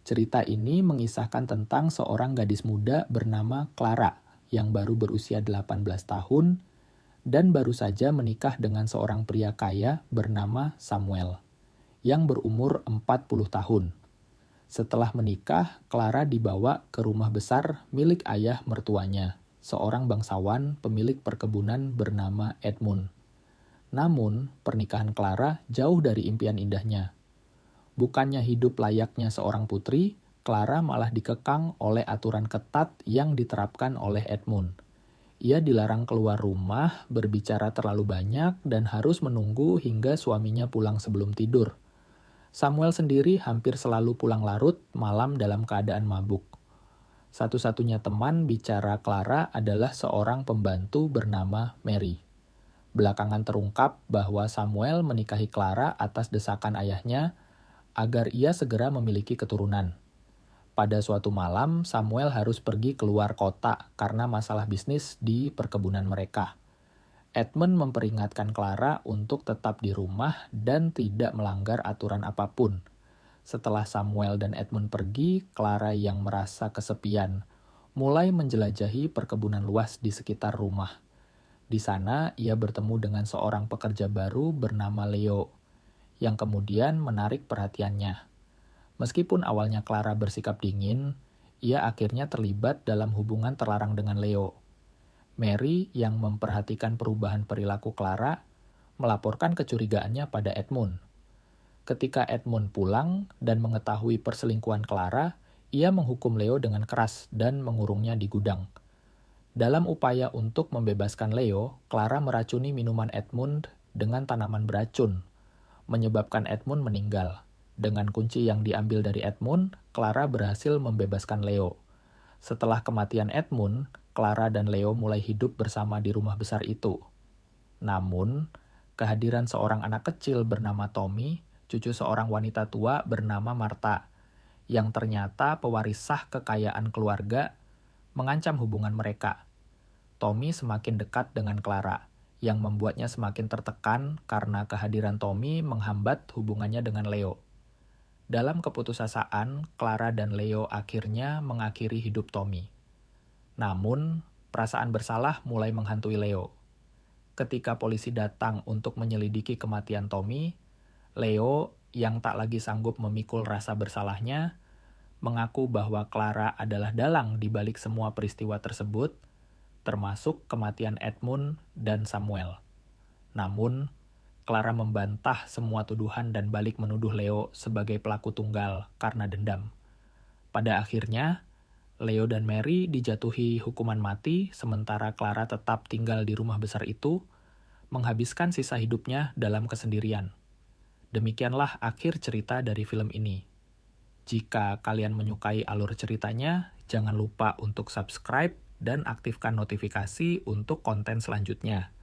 Cerita ini mengisahkan tentang seorang gadis muda bernama Clara yang baru berusia 18 tahun dan baru saja menikah dengan seorang pria kaya bernama Samuel yang berumur 40 tahun. Setelah menikah, Clara dibawa ke rumah besar milik ayah mertuanya, seorang bangsawan pemilik perkebunan bernama Edmund. Namun, pernikahan Clara jauh dari impian indahnya. Bukannya hidup layaknya seorang putri, Clara malah dikekang oleh aturan ketat yang diterapkan oleh Edmund. Ia dilarang keluar rumah, berbicara terlalu banyak, dan harus menunggu hingga suaminya pulang sebelum tidur. Samuel sendiri hampir selalu pulang larut malam dalam keadaan mabuk. Satu-satunya teman bicara Clara adalah seorang pembantu bernama Mary. Belakangan terungkap bahwa Samuel menikahi Clara atas desakan ayahnya agar ia segera memiliki keturunan. Pada suatu malam, Samuel harus pergi keluar kota karena masalah bisnis di perkebunan mereka. Edmund memperingatkan Clara untuk tetap di rumah dan tidak melanggar aturan apapun. Setelah Samuel dan Edmund pergi, Clara yang merasa kesepian mulai menjelajahi perkebunan luas di sekitar rumah. Di sana, ia bertemu dengan seorang pekerja baru bernama Leo, yang kemudian menarik perhatiannya. Meskipun awalnya Clara bersikap dingin, ia akhirnya terlibat dalam hubungan terlarang dengan Leo. Mary, yang memperhatikan perubahan perilaku Clara, melaporkan kecurigaannya pada Edmund. Ketika Edmund pulang dan mengetahui perselingkuhan Clara, ia menghukum Leo dengan keras dan mengurungnya di gudang. Dalam upaya untuk membebaskan Leo, Clara meracuni minuman Edmund dengan tanaman beracun, menyebabkan Edmund meninggal. Dengan kunci yang diambil dari Edmund, Clara berhasil membebaskan Leo. Setelah kematian Edmund, Clara dan Leo mulai hidup bersama di rumah besar itu. Namun, kehadiran seorang anak kecil bernama Tommy, cucu seorang wanita tua bernama Martha, yang ternyata pewaris sah kekayaan keluarga, mengancam hubungan mereka. Tommy semakin dekat dengan Clara, yang membuatnya semakin tertekan karena kehadiran Tommy menghambat hubungannya dengan Leo. Dalam keputusasaan, Clara dan Leo akhirnya mengakhiri hidup Tommy. Namun, perasaan bersalah mulai menghantui Leo. Ketika polisi datang untuk menyelidiki kematian Tommy, Leo, yang tak lagi sanggup memikul rasa bersalahnya, mengaku bahwa Clara adalah dalang di balik semua peristiwa tersebut, termasuk kematian Edmund dan Samuel. Namun, Clara membantah semua tuduhan dan balik menuduh Leo sebagai pelaku tunggal karena dendam. Pada akhirnya, Leo dan Mary dijatuhi hukuman mati, sementara Clara tetap tinggal di rumah besar itu, menghabiskan sisa hidupnya dalam kesendirian. Demikianlah akhir cerita dari film ini. Jika kalian menyukai alur ceritanya, jangan lupa untuk subscribe dan aktifkan notifikasi untuk konten selanjutnya.